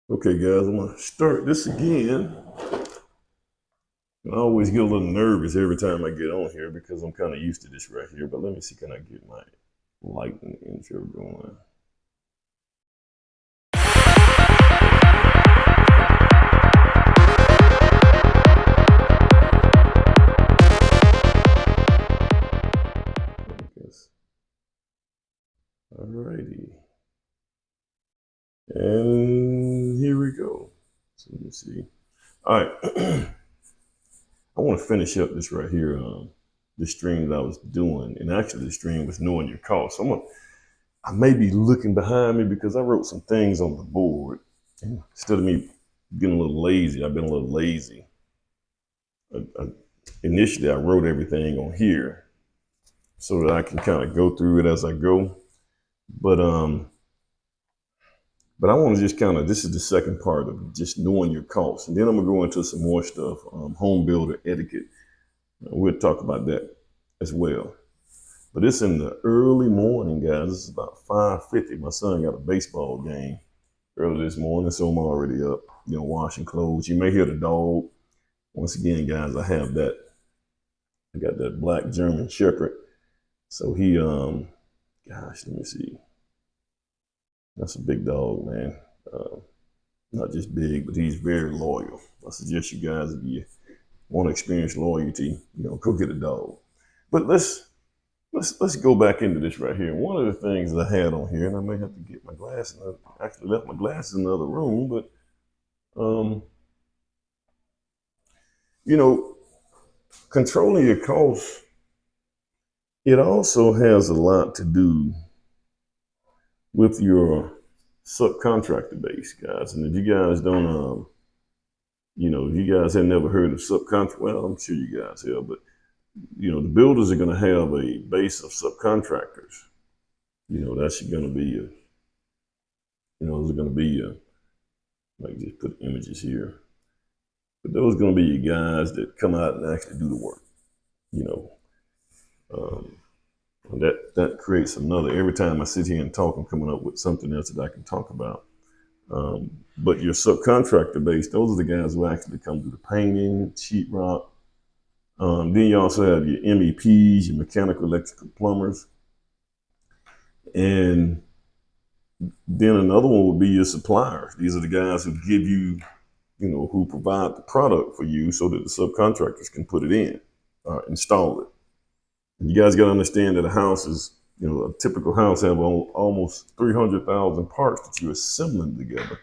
Okay, guys, I'm gonna start this again. I always get a little nervous every time I get on here because I'm kind of used to this right here. But let me see, can I get my lightning intro going? I guess. Alrighty, and here we go. So let me see. All right, I want to finish up this right here. The stream that I was doing, and actually the stream was knowing your call. So I may be looking behind me because I wrote some things on the board. And instead of me getting a little lazy, I've been a little lazy. Initially, I wrote everything on here so that I can kind of go through it as I go. But um, but I want to just kind of, this is the second part of just knowing your costs, and then I'm gonna go into some more stuff, home builder etiquette. We'll talk about that as well. But it's in the early morning, guys. It's about 5:50. My son got a baseball game early this morning, so I'm already up, washing clothes. You may hear the dog. Once again, guys, I have that. I got that black German Shepherd. So gosh, let me see. That's a big dog, man. Uh, Not just big, but he's very loyal. I suggest you guys, if you want to experience loyalty, go get a dog. But let's go back into this right here. One of the things that I had on here, and I may have to get my glasses. I actually left my glasses in the other room, but um, you know, controlling your costs, it also has a lot to do with your subcontractor base, guys. And if you guys don't, if you guys have never heard of subcontract, well, I'm sure you guys have, but the builders are going to have a base of subcontractors. That's going to be, those are going to be, like just put images here, but those are going to be your guys that come out and actually do the work. You know, um, and that creates another. Every time I sit here and talk, I'm coming up with something else that I can talk about. But your subcontractor base, those are the guys who actually come do the painting, sheetrock. Then you also have your MEPs, your mechanical, electrical, plumbers, and then another one would be your suppliers. These are the guys who give you, who provide the product for you so that the subcontractors can put it in, install it. And you guys got to understand that a house is, a typical house have almost 300,000 parts that you're assembling together.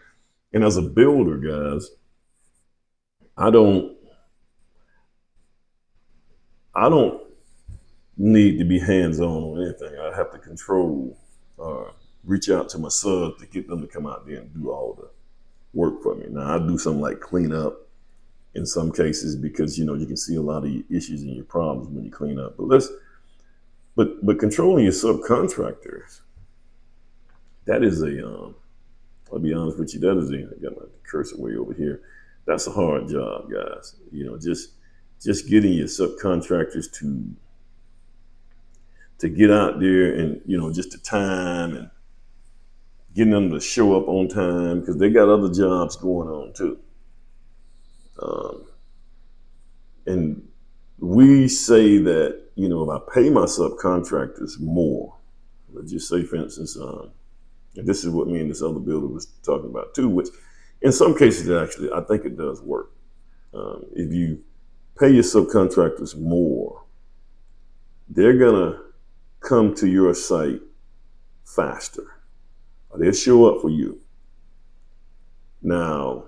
And as a builder, guys, I don't, I don't need to be hands on anything. I have to control, reach out to my subs to get them to come out there and do all the work for me. Now I do something like clean up in some cases because you can see a lot of your issues and your problems when you clean up. But controlling your subcontractors, that is I'll be honest with you, that is I got my cursor way over here. That's a hard job, guys. Just getting your subcontractors to get out there and just the time and getting them to show up on time because they got other jobs going on too. Um, and we say that if I pay my subcontractors more, let's just say for instance, and this is what me and this other builder was talking about too, which in some cases actually I think it does work. If you pay your subcontractors more, they're gonna come to your site faster. They'll show up for you. Now,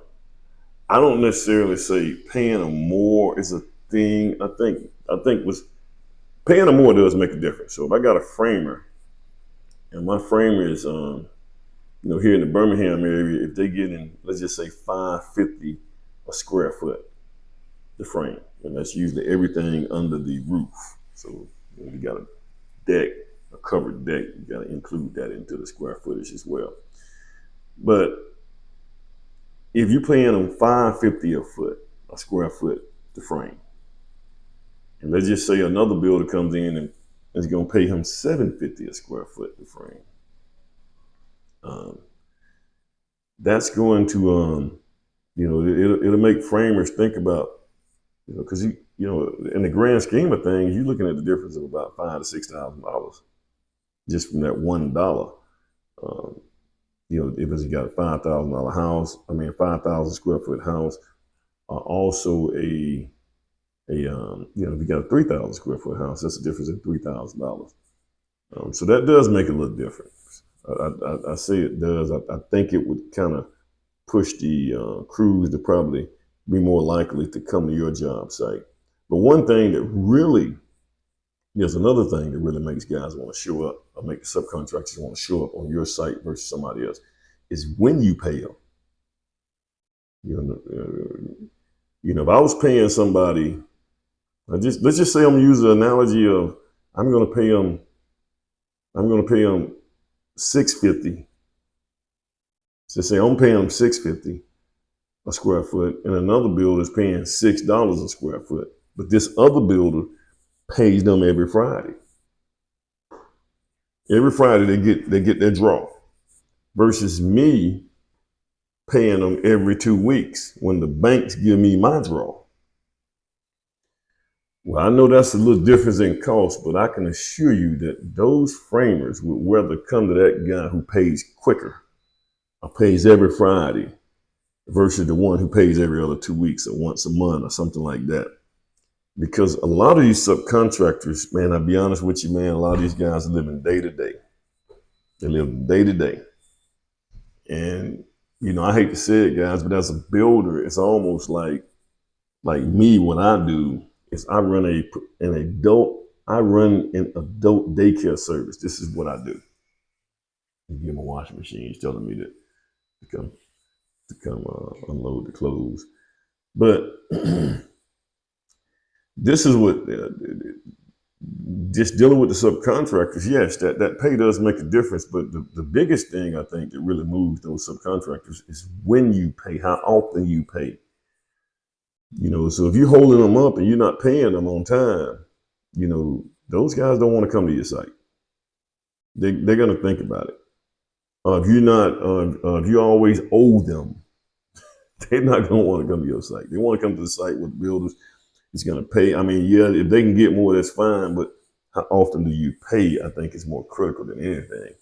I don't necessarily say paying them more is a thing. I think was paying them more does make a difference. So if I got a framer and my framer is here in the Birmingham area, if they get in, let's just say 550 a square foot, the frame, and that's usually everything under the roof. So you got a deck, a covered deck, you got to include that into the square footage as well. But if you're paying them 550 a square foot, the frame, and let's just say another builder comes in and is going to pay him 750 a square foot the frame. Um, that's going to, it'll make framers think about, because in the grand scheme of things, you're looking at the difference of about $5,000 to $6,000 just from that $1. Um, if it's got a $5,000 house, 5,000 square foot house, also if you got a 3,000 square foot house, that's a difference of $3,000. So that does make a little difference. I say it does. I think it would kind of push the crews to probably be more likely to come to your job site. But one thing that really, there's another thing that really makes guys want to show up, or make the subcontractors want to show up on your site versus somebody else, is when you pay them. If I was paying somebody, let's just say I'm using the analogy of I'm going to pay them $650. So say I'm paying them $650 a square foot, and another builder is paying $6 a square foot. But this other builder pays them every Friday. Every Friday they get their draw, versus me paying them every 2 weeks when the banks give me my draw. Well, I know that's a little difference in cost, but I can assure you that those framers would rather come to that guy who pays quicker or pays every Friday versus the one who pays every other 2 weeks or once a month or something like that. Because a lot of these subcontractors, man, I'll be honest with you, man, a lot of these guys are living day to day. They live day to day. And, I hate to say it, guys, but as a builder, it's almost like me, what I do is I run an adult daycare service. This is what I do. You give him a washing machine. He's telling me to come unload the clothes. But this is what just dealing with the subcontractors. Yes, that pay does make a difference. But the biggest thing I think that really moves those subcontractors is when you pay, how often you pay. So if you're holding them up and you're not paying them on time, those guys don't want to come to your site. They're going to think about it. If you always owe them, they're not going to want to come to your site. They want to come to the site with the builders. It's going to pay. If they can get more, that's fine. But how often do you pay? I think is more critical than anything.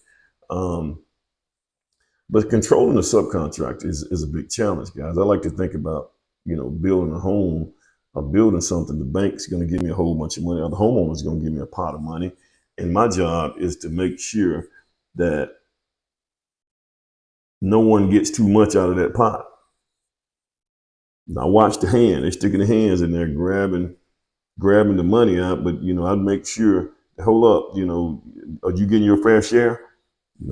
But controlling the subcontractor is a big challenge, guys. I like to think about, building a home or building something. The bank's going to give me a whole bunch of money, or the homeowner's going to give me a pot of money. And my job is to make sure that no one gets too much out of that pot. Now watch the hand. They're sticking their hands in there, grabbing the money out. But, I'd make sure, hold up, are you getting your fair share?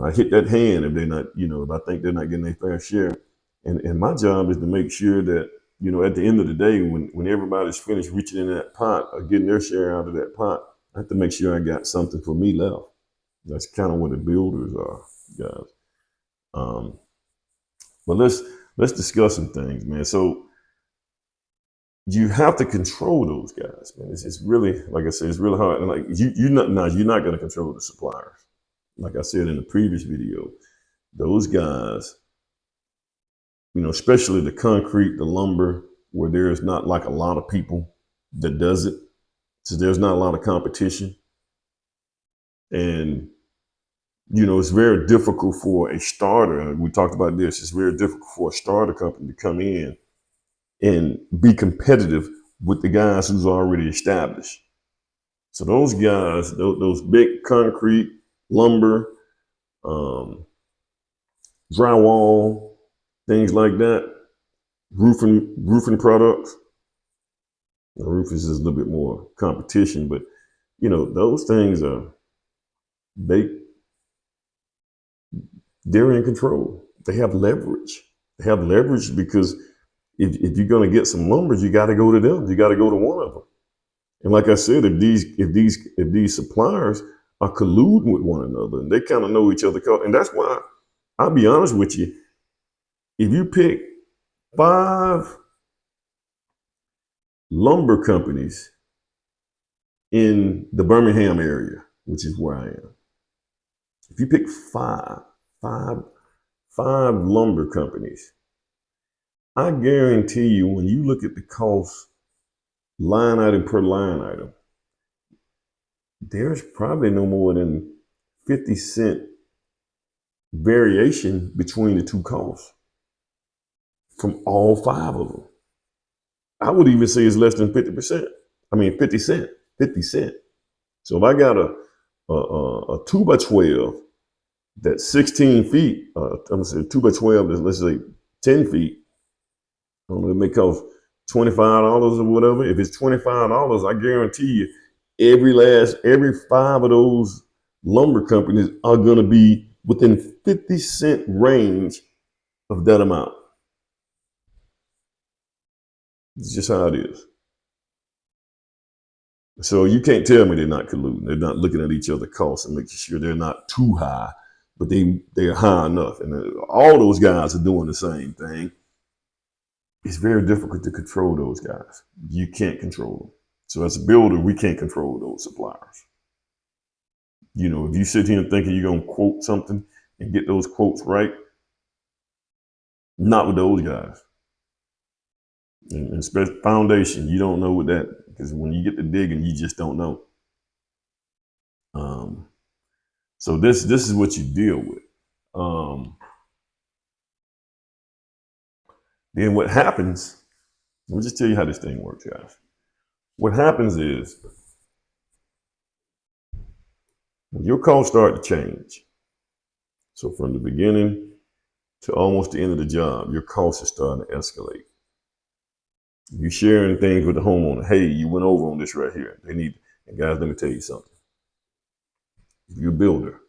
I hit that hand if they're not, if I think they're not getting their fair share. And my job is to make sure that, at the end of the day, when everybody's finished reaching in that pot or getting their share out of that pot, I have to make sure I got something for me left. That's kind of what the builders are, guys. But let's discuss some things, man. So you have to control those guys, man. It's really, like I said, it's really hard. And like you're not going to control the suppliers. Like I said in the previous video, those guys, especially the concrete, the lumber, where there is not like a lot of people that does it. So there's not a lot of competition. And, it's very difficult for a starter. We talked about this. It's very difficult for a starter company to come in and be competitive with the guys who's already established. So those guys, those big concrete, lumber, drywall, things like that, roofing products. The roofing is a little bit more competition, but those things they're in control. They have leverage. They have leverage because if you're going to get some lumber, you got to go to them. You got to go to one of them. And like I said, if these suppliers are colluding with one another and they kind of know each other, and that's why I'll be honest with you, if you pick 5 lumber companies in the Birmingham area, which is where I am, if you pick five 5 lumber companies. I guarantee you, when you look at the cost line item per line item, there's probably no more than 50-cent variation between the two costs from all 5 of them. I would even say it's less than 50%. I mean, 50 cent, 50 cent. So if I got a 2 by 12 that's 16 feet, I'm gonna say 2 by 12 is, let's say, 10 feet. I don't know, it may cost $25 or whatever. If it's $25, I guarantee you, every 5 of those lumber companies are gonna be within 50-cent range of that amount. It's just how it is. So you can't tell me they're not colluding. They're not looking at each other's costs and making sure they're not too high, but they're high enough. And all those guys are doing the same thing. It's very difficult to control those guys. You can't control them. So as a builder, we can't control those suppliers. You know, if you sit here and thinking you're gonna quote something and get those quotes right, not with those guys. And especially foundation, you don't know with that, because when you get to digging, you just don't know. So this is what you deal with. Then what happens? Let me just tell you how this thing works, guys. What happens is when your costs start to change. So from the beginning to almost the end of the job, your costs are starting to escalate. You're sharing things with the homeowner. Hey, you went over on this right here. And guys, let me tell you something. If you're a builder,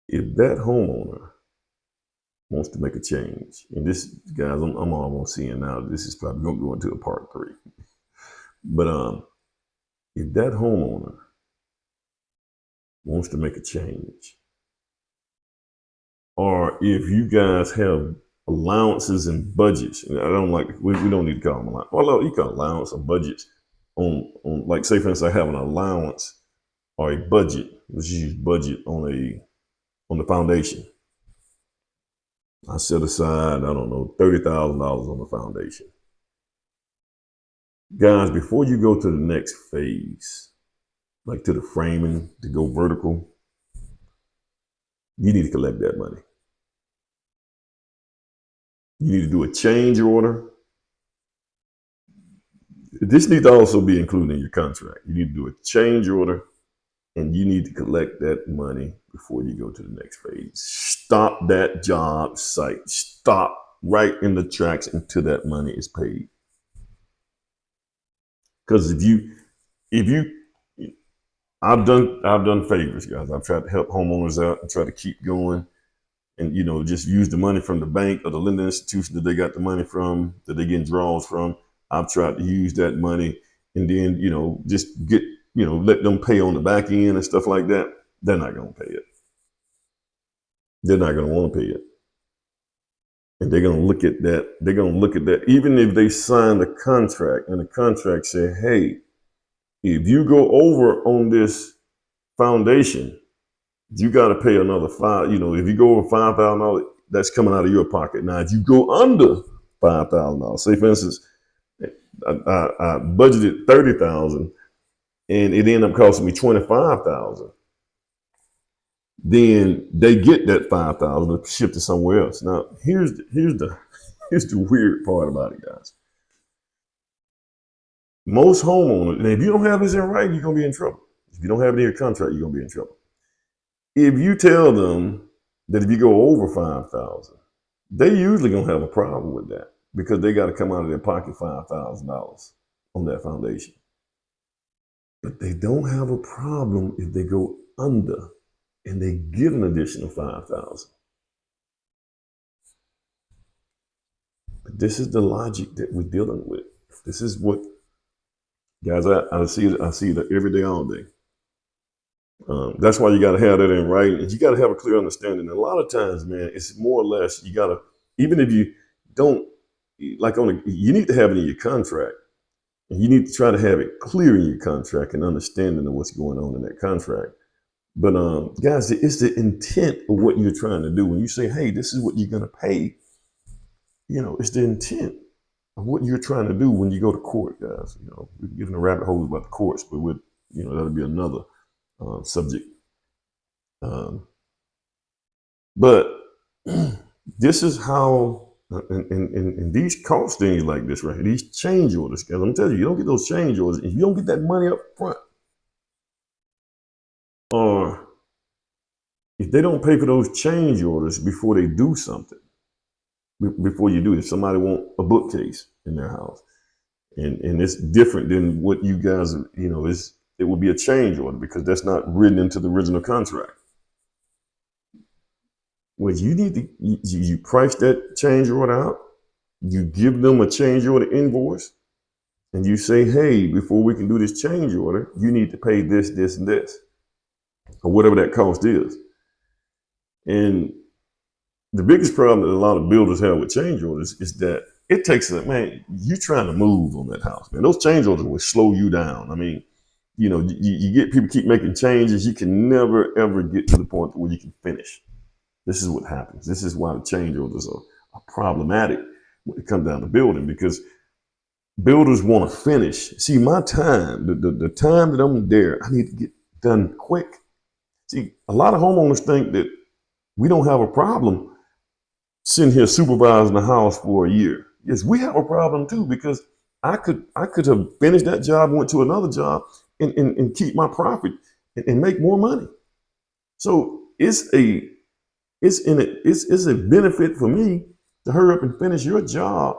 if that homeowner wants to make a change, and this, guys, I'm almost seeing now, this is probably going to go into a part 3. But if that homeowner wants to make a change, or if you guys have allowances and budgets, and I don't like, we don't need to call them allowance. Well, you call allowance or budgets on, like, say for instance, I have an allowance or a budget. Let's use budget on the foundation. I set aside, I don't know, $30,000 on the foundation. Guys, before you go to the next phase, like to the framing, to go vertical, you need to collect that money. You need to do a change order. This needs to also be included in your contract. You need to do a change order, and you need to collect that money before you go to the next phase. Stop that job site. Stop right in the tracks until that money is paid. Because if you, I've done favors, guys. I've tried to help homeowners out and try to keep going, and just use the money from the bank or the lending institution that they got the money from, that they getting draws from. I've tried to use that money, and then just get let them pay on the back end and stuff like that. They're not going to pay it. They're not going to want to pay it, and they're going to look at that. They're going to look at that, even if they sign the contract and the contract say, "Hey, if you go over on this foundation, you got to pay another $5,000. If you go over $5,000, that's coming out of your pocket. Now, if you go under $5,000, say for instance, I budgeted $30,000 and it ended up costing me $25,000, then they get that $5,000 to ship to somewhere else. Now, here's the weird part about it, guys. Most homeowners, and if you don't have this in writing, you're gonna be in trouble. If you don't have it in your contract, you're gonna be in trouble. If you tell them that if you go over 5,000, they usually gonna have a problem with that, because they got to come out of their pocket $5,000 on that foundation. But they don't have a problem if they go under and they give an additional 5,000. But this is the logic that we're dealing with. This is what, guys, I see it every day, all day. That's why you got to have that in writing, and you got to have a clear understanding. And a lot of times, man, it's more or less, you got to, even if you don't, like you need to have it in your contract, and you need to try to have it clear in your contract and understanding of what's going on in that contract. But guys, it's the intent of what you're trying to do. When you say, "Hey, this is what you're gonna pay," it's the intent of what you're trying to do when you go to court, guys. We can get in a rabbit hole about the courts, but that'll be another subject. Um, but this is how, and these cost things like this right here, these change orders, guys. I'm telling you, you don't get those change orders if you don't get that money up front, or if they don't pay for those change orders before they do something, before you do it. If somebody want a bookcase in their house, and it's different than what you guys, it will be a change order because that's not written into the original contract. Well, you need to you price that change order out. You give them a change order invoice, and you say, "Hey, before we can do this change order, you need to pay this, this, and this, or whatever that cost is." And the biggest problem that a lot of builders have with change orders is that it takes you trying to move on that house, man. Those change orders will slow you down. I mean, you get people keep making changes. You can never, ever get to the point where you can finish. This is what happens. This is why the change orders are problematic when it comes down to building, because builders want to finish. See, my time, the time that I'm there, I need to get done quick. See, a lot of homeowners think that we don't have a problem sitting here supervising the house for a year. Yes, we have a problem too, because I could have finished that job, went to another job, and keep my profit and make more money. So it's a benefit for me to hurry up and finish your job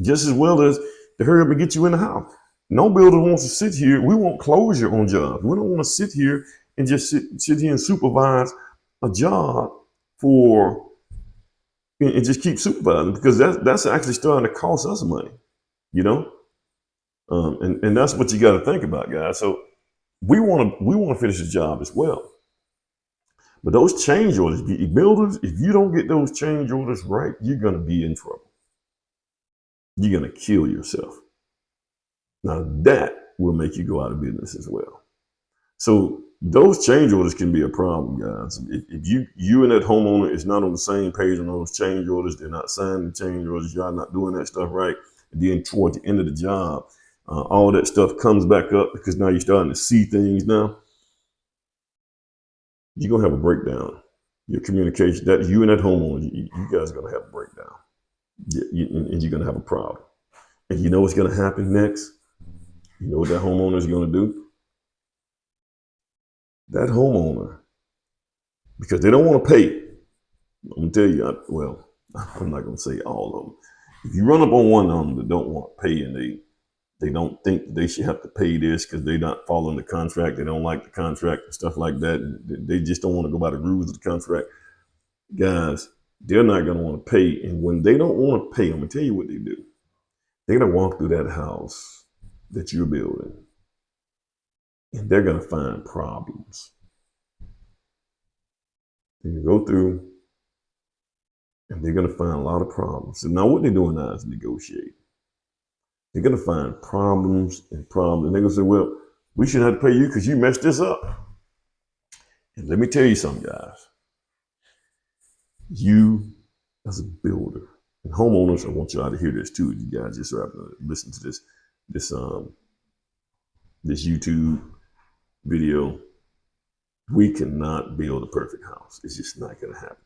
just as well as to hurry up and get you in the house. No builder wants to sit here. We want closure on jobs. We don't want to sit here and just sit here and supervise a job and just keep supervising, because that's actually starting to cost us money, and that's what you got to think about, guys. So we want to finish the job as well. But those change orders, builders, if you don't get those change orders right, you're going to be in trouble. You're going to kill yourself. Now that will make you go out of business as well. So those change orders can be a problem, guys. If you and that homeowner is not on the same page on those change orders, they're not signing the change orders, y'all not doing that stuff right, and then toward the end of the job, all that stuff comes back up because now you're starting to see things now. You're going to have a breakdown. Your communication, that you and that homeowner, you guys are going to have a breakdown. And you're going to have a problem. And you know what's going to happen next? You know what that homeowner is going to do? That homeowner, because they don't want to pay, I'm going to tell you, I'm not going to say all of them. If you run up on one of them that don't want to pay, and they don't think they should have to pay this because they're not following the contract, they don't like the contract and stuff like that, and they just don't want to go by the rules of the contract, guys, they're not going to want to pay. And when they don't want to pay, I'm going to tell you what they do. They're going to walk through that house that you're building, and they're going to find problems. They're going to go through, and they're going to find a lot of problems. And now what they're doing now is negotiate. They're going to find problems and problems. And they're going to say, well, we shouldn't have to pay you because you messed this up. And let me tell you something, guys. You, as a builder, and homeowners, I want y'all to hear this too. You guys just have to listen to this YouTube video. We cannot build a perfect house. It's just not going to happen.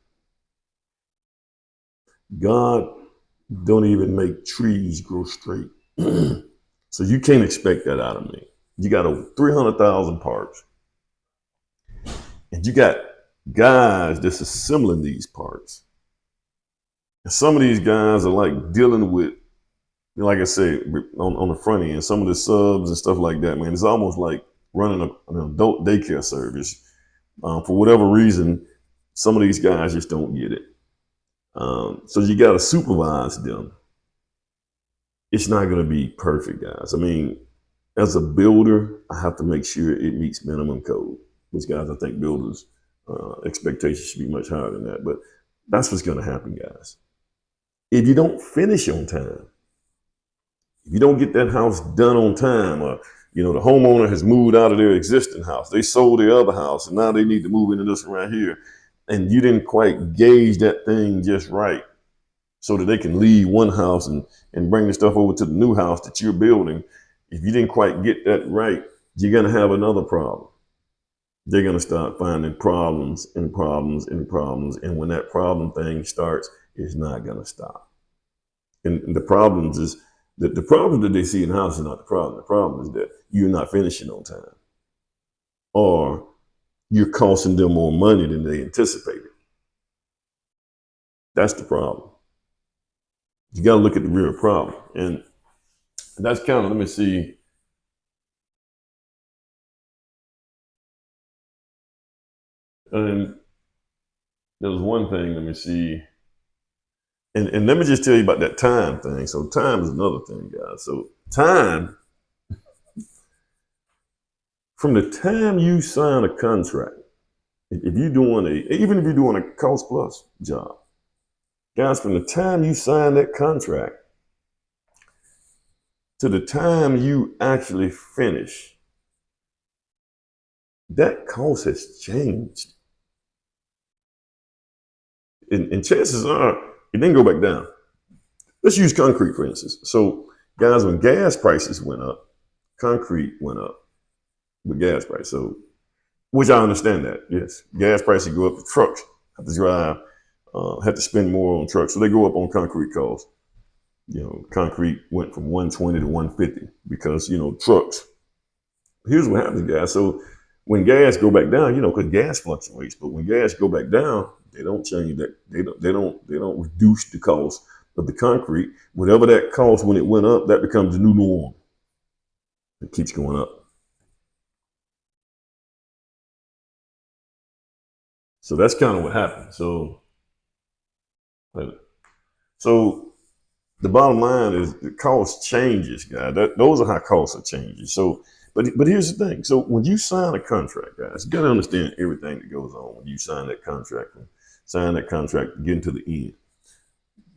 God don't even make trees grow straight. So you can't expect that out of me. You got over 300,000 parts. And you got guys that's assembling these parts. And some of these guys are like dealing with, like I said, on the front end, some of the subs and stuff like that, man. It's almost like running an adult daycare service. For whatever reason, some of these guys just don't get it. So you got to supervise them. It's not going to be perfect, guys. I mean, as a builder, I have to make sure it meets minimum code, which, guys, I think builders' expectations should be much higher than that. But that's what's going to happen, guys. If you don't finish on time, if you don't get that house done on time, or You know, the homeowner has moved out of their existing house. They sold their other house and now they need to move into this right here. And you didn't quite gauge that thing just right so that they can leave one house and bring the stuff over to the new house that you're building. If you didn't quite get that right, you're going to have another problem. They're going to start finding problems and problems and problems. And when that problem thing starts, it's not going to stop. And the problems is that the problem that they see in the house is not the problem. The problem is that you're not finishing on time, or you're costing them more money than they anticipated. That's the problem. You got to look at the real problem. And that's kind of, let me see. And there was one thing, let me see. And let me just tell you about that time thing. So time is another thing, guys. So time, from the time you sign a contract, if you're doing even if you're doing a cost plus job, guys, from the time you sign that contract to the time you actually finish, that cost has changed. And chances are it didn't go back down. Let's use concrete, for instance. So, guys, when gas prices went up, concrete went up with gas price. So, which I understand that, yes. Gas prices go up, the trucks have to drive, have to spend more on trucks. So they go up on concrete costs. You know, concrete went from 120 to 150 because, you know, trucks. Here's what happens, guys. So when gas go back down, you know, because gas fluctuates, but when gas go back down, they don't change that. They don't reduce the cost of the concrete. Whatever that cost when it went up, that becomes the new norm. It keeps going up. So that's kind of what happened. So the bottom line is the cost changes, guys. Those are how costs are changing. So, but here's the thing. So when you sign a contract, guys, you got to understand everything that goes on when you sign that contract. Getting to the end.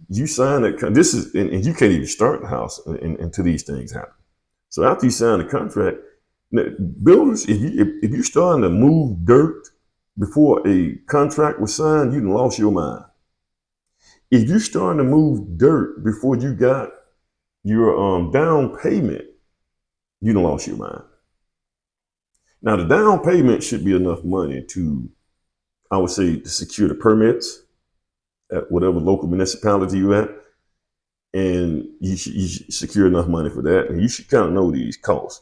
You sign that. This is, and you can't even start the house until these things happen. So after you sign the contract, builders, if you're starting to move dirt before a contract was signed, you lost your mind. If you're starting to move dirt before you got your down payment, you lost your mind. Now, the down payment should be enough money to, I would say, to secure the permits at whatever local municipality you're at. And you should secure enough money for that. And you should kind of know these costs.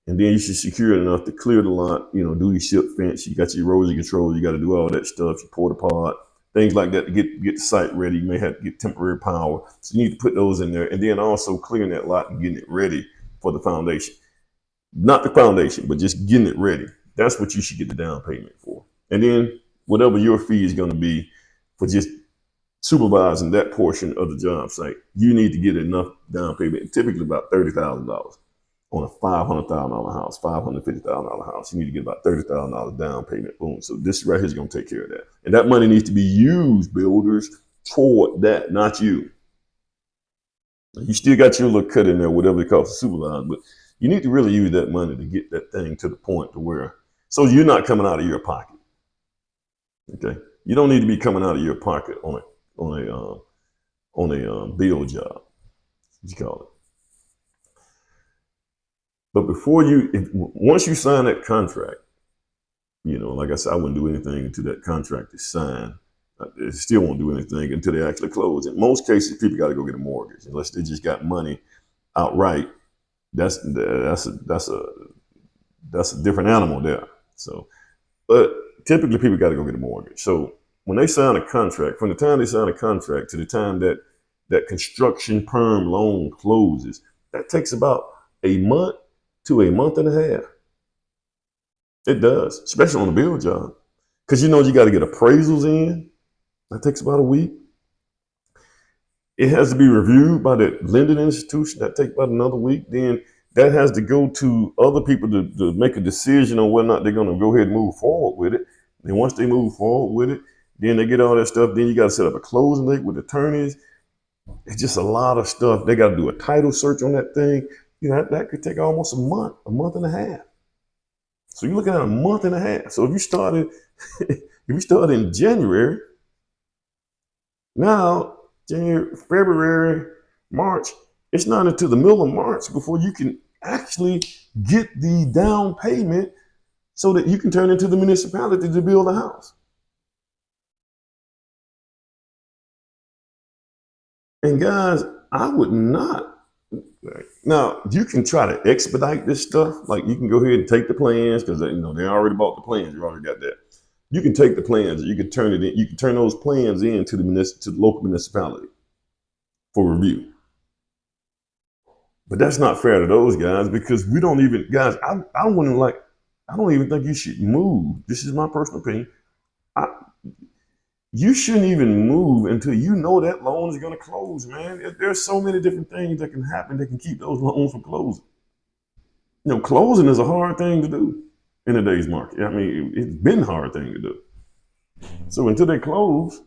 And then you should secure enough to clear the lot, you know, do your silk fence. You got your erosion control. You got to do all that stuff. You pour the pot, things like that to get the site ready. You may have to get temporary power. So you need to put those in there. And then also clearing that lot and getting it ready for the foundation. Not the foundation, but just getting it ready. That's what you should get the down payment for. And then whatever your fee is going to be for just supervising that portion of the job site, you need to get enough down payment, typically about $30,000 on a $500,000 house, $550,000 house. You need to get about $30,000 down payment. Boom. So this right here is going to take care of that. And that money needs to be used, builders, toward that, not you. You still got your little cut in there, whatever it costs to supervise, but you need to really use that money to get that thing to the point to where, so you're not coming out of your pocket. Okay, you don't need to be coming out of your pocket on a bill job, what you call it. But once you sign that contract, you know, like I said, I wouldn't do anything until that contract is signed. They still won't do anything until they actually close. In most cases, people got to go get a mortgage unless they just got money outright. That's a different animal there. So, but typically people got to go get a mortgage. So when they sign a contract, from the time they sign a contract to the time that construction perm loan closes, that takes about a month to a month and a half. It does, especially on a build job, because you know you got to get appraisals in. That takes about a week. It has to be reviewed by the lending institution. That takes about another week. Then that has to go to other people to make a decision on whether or not they're going to go ahead and move forward with it. And once they move forward with it, then they get all that stuff. Then you got to set up a closing date with attorneys. It's just a lot of stuff. They got to do a title search on that thing. that could take almost a month and a half. So you're looking at a month and a half. So if you started, if you started in January, now January, February, March, it's not until the middle of March before you can actually get the down payment so that you can turn into the municipality to build a house. And guys, I would not. Now you can try to expedite this stuff. Like you can go ahead and take the plans because they already bought the plans. You already got that. You can take the plans. You can turn it in. You can turn those plans in to the local municipality for review. But that's not fair to those guys because we don't even guys. I wouldn't like. I don't even think you should move. This is my personal opinion. I, you shouldn't even move until you know that loan is going to close, man. There's so many different things that can happen that can keep those loans from closing. Closing is a hard thing to do in today's market. I mean, it's been a hard thing to do. So until they close,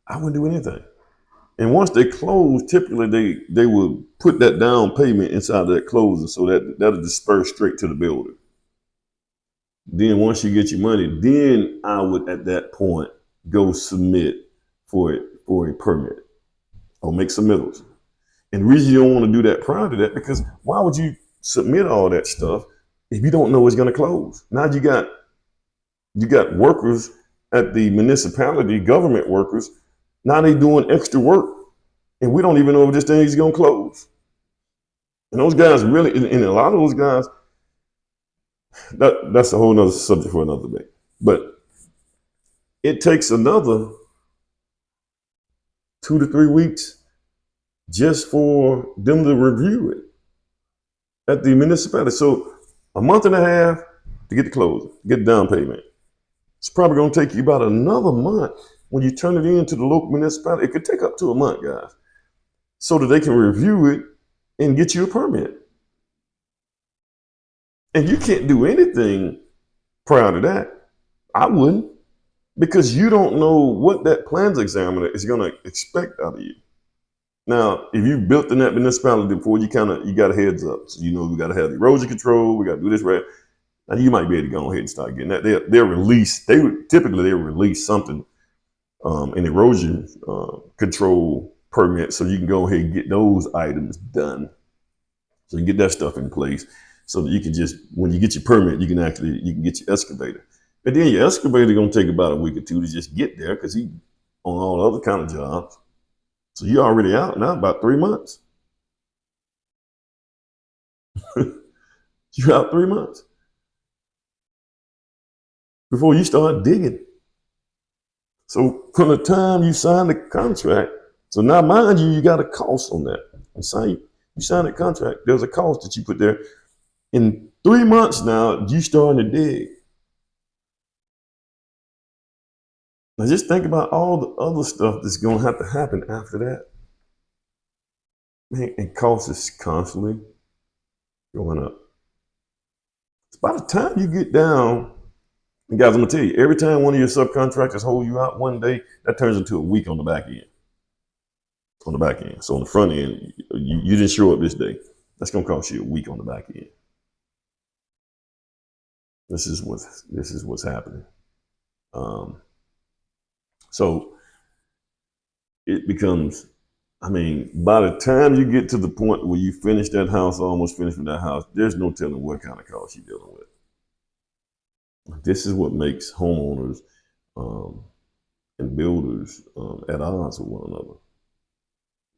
I wouldn't do anything. And once they close, typically they will put that down payment inside of that closing so that'll disperse straight to the builder. Then once you get your money, then I would at that point go submit for a permit or make submittals. And the reason you don't want to do that prior to that, because why would you submit all that stuff if you don't know it's going to close? Now you got workers at the municipality, government workers. Now they doing extra work, and we don't even know if this thing is going to close. And those guys really, and a lot of those guys, that's a whole nother subject for another day. But it takes another 2 to 3 weeks just for them to review it at the municipality. So a month and a half to get the closing, get the down payment. It's probably going to take you about another month when you turn it into the local municipality. It could take up to a month, guys, so that they can review it and get you a permit. And you can't do anything prior to that. I wouldn't, because you don't know what that plans examiner is going to expect out of you. Now, if you built in that municipality before, you got a heads up. So we got to have the erosion control. We got to do this right. Now you might be able to go ahead and start getting that. They'll release. Typically release something, an erosion control permit, so you can go ahead and get those items done. So you get that stuff in place, so that you can just, when you get your permit, you can get your excavator. And then your excavator gonna take about a week or two to just get there because he on all other kind of jobs. So you're already out now about 3 months. You're out 3 months before you start digging. So from the time you sign the contract, so now mind you got a cost on that. You sign the contract, there's a cost that you put there. In 3 months now, you starting to dig. Now just think about all the other stuff that's going to have to happen after that. Man, and cost is constantly going up. So by the time you get down, and guys, I'm gonna tell you, every time one of your subcontractors hold you out one day, that turns into a week on the back end. On the back end. So on the front end, you didn't show up this day. That's gonna cost you a week on the back end. This is what's happening. So it becomes, I mean, by the time you get to the point where you finish that house, almost finished with that house, there's no telling what kind of cost you're dealing with. This is what makes homeowners and builders at odds with one another.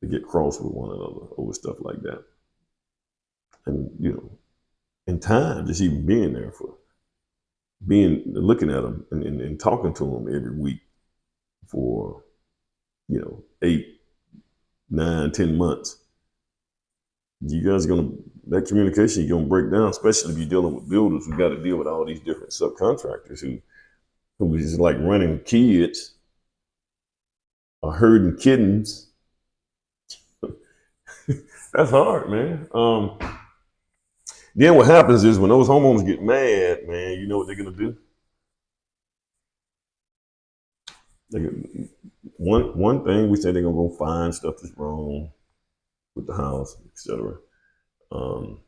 They get cross with one another over stuff like that. And, in time, just even being there looking at them and talking to them every week for, 8, 9, 10 months. You guys that communication you're gonna break down, especially if you're dealing with builders who got to deal with all these different subcontractors who is like running kids or herding kittens. That's hard, man. Then what happens is when those homeowners get mad, man, you know what they're gonna do? One thing we say they're gonna go find stuff that's wrong with the house, etc. Um,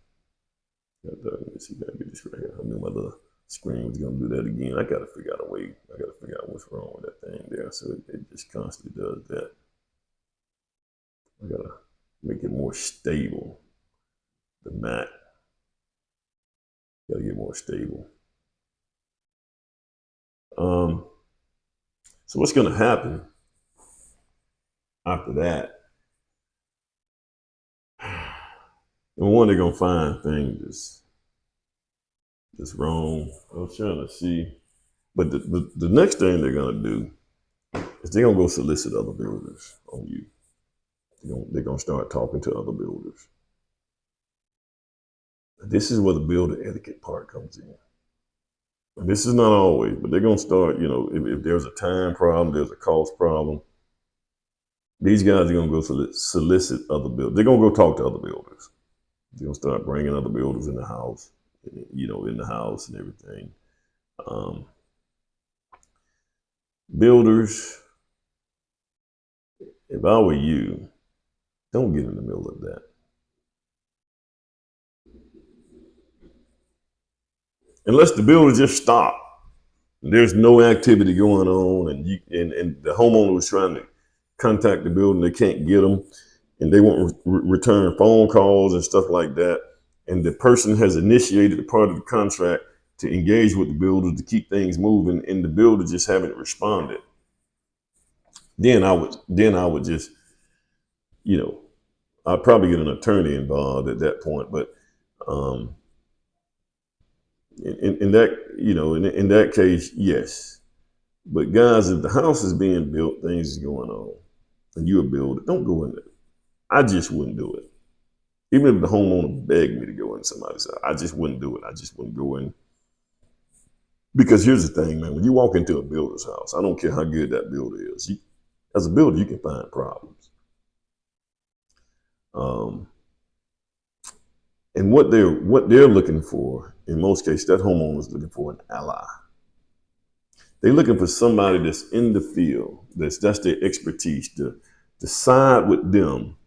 let me see, gotta get this right here. I knew my little screen was gonna do that again. I gotta figure out a way. I gotta figure out what's wrong with that thing there. So it just constantly does that. I gotta make it more stable. The Mac gotta get more stable. So what's gonna happen after that? And one, they're gonna find things just wrong. I was trying to see, but the next thing they're gonna do is they're gonna go solicit other builders on you. They're gonna start talking to other builders. This is where the builder etiquette part comes in. And this is not always, but they're gonna start. If there's a time problem, there's a cost problem. These guys are gonna go solicit other builders. They're gonna go talk to other builders. They're gonna start bringing other builders in the house, in the house and everything. Builders, if I were you, don't get in the middle of that. Unless the builder just stopped. There's no activity going on, and the homeowner was trying to contact the builder, they can't get them, and they won't return phone calls and stuff like that. And the person has initiated a part of the contract to engage with the builder to keep things moving, and the builder just haven't responded. Then I would just, I'd probably get an attorney involved at that point. But in that case, yes. But guys, if the house is being built, things is going on, and you're a builder, don't go in there. I just wouldn't do it. Even if the homeowner begged me to go in somebody's house, I just wouldn't do it. I just wouldn't go in. Because here's the thing, man. When you walk into a builder's house, I don't care how good that builder is. As a builder, you can find problems. And what they're looking for, in most cases, that homeowner is looking for an ally. They're looking for somebody that's in the field, that's their expertise, to side with them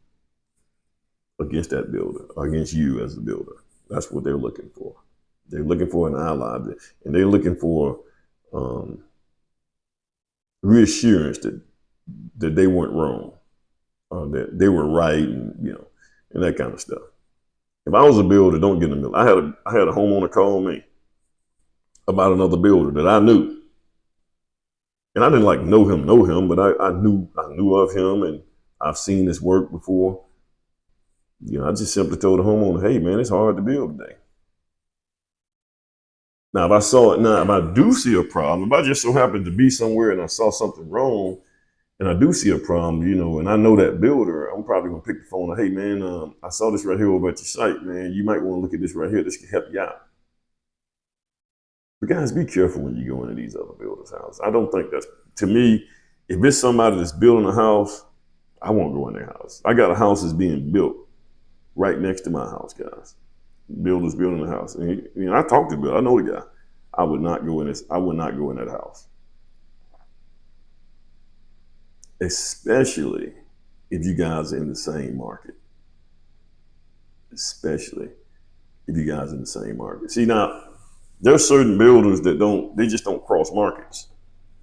against that builder, or against you as a builder. That's what they're looking for. They're looking for an ally, and they're looking for reassurance that they weren't wrong, that they were right, and that kind of stuff. If I was a builder, don't get in the middle. I had a homeowner call me about another builder that I knew. And I didn't know him, but I knew of him, and I've seen his work before. I just simply told the homeowner, hey man, it's hard to build today. Now, if I do see a problem, if I just so happen to be somewhere and I saw something wrong, and I do see a problem, and I know that builder, I'm probably gonna pick the phone. Hey man, I saw this right here over at your site, man. You might want to look at this right here. This can help you out. But guys, be careful when you go into these other builders' houses. I don't think to me, if it's somebody that's building a house, I won't go in their house. I got a house that's being built right next to my house, guys. Builders building a house. And I talked to the builder. I know the guy. I would not go in that house. Especially if you guys are in the same market. Especially if you guys are in the same market. See, now, there are certain builders that just don't cross markets.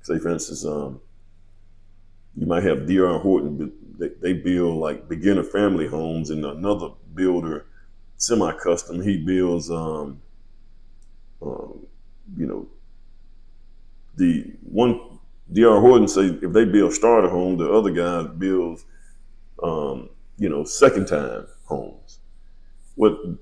Say, for instance, you might have D.R. Horton, they build like beginner family homes, and another builder, semi-custom, he builds, the one D.R. Horton say if they build starter home, the other guy builds, second time homes. Well,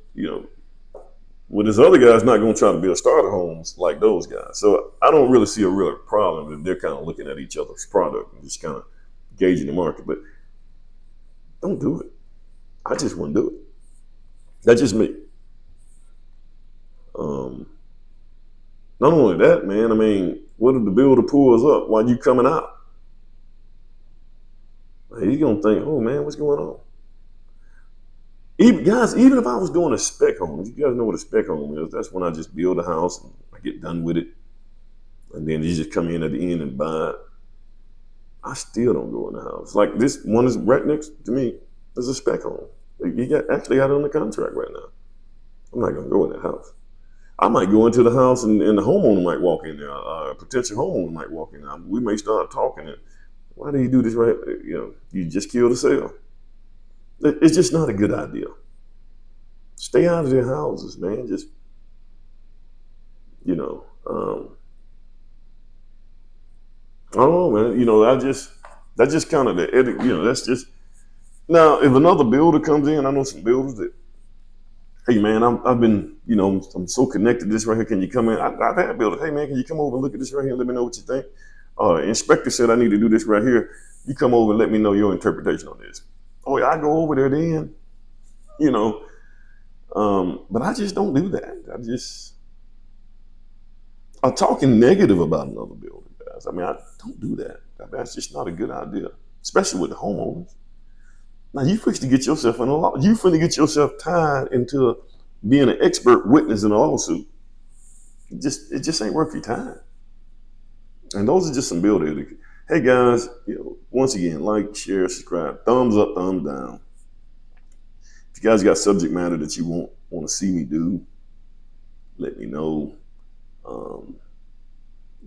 this other guy's not going to try to build starter homes like those guys. So I don't really see a real problem if they're kind of looking at each other's product and just kind of gauging the market. But don't do it. I just wouldn't do it. That's just me. Not only that, man, I mean, what if the builder pulls up while you coming out? He's going to think, oh, man, what's going on? Even if I was doing a spec home, you guys know what a spec home is. That's when I just build a house and I get done with it, and then you just come in at the end and buy it. I still don't go in the house. Like this one is right next to me. There's a spec home. He actually got it under contract right now. I'm not gonna go in that house. I might go into the house and the homeowner might walk in there. A potential homeowner might walk in there. We may start talking. And why do you do this right? You just killed the sale. It's just not a good idea. Stay out of their houses, man. Just you know, I don't know, man. That's just kind of the edit. That's just now. If another builder comes in, I know some builders that, hey man, I've been, I'm so connected to this right here. Can you come in? I've had builders, hey man, can you come over and look at this right here and let me know what you think? Inspector said I need to do this right here. You come over and let me know your interpretation on this. Oh yeah, I go over there then, you know. But I just don't do that. I'm talking negative about another builder, guys. I mean, I don't do that. That's just not a good idea, especially with the homeowners. Now you fix to get yourself in a law. You finna get yourself tied into being an expert witness in a lawsuit. It just ain't worth your time. And those are just some build etiquette. Hey guys, once again, like, share, subscribe, thumbs up, thumbs down. If you guys got subject matter that you want to see me do, let me know.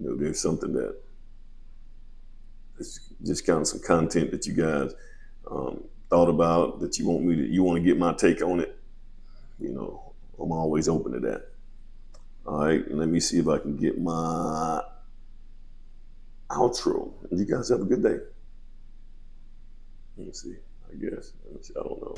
There's something that it's just kind of some content that you guys thought about that you want to get my take on it. I'm always open to that. All right, and let me see if I can get my outro. You guys have a good day. Let me see. I guess. I don't know.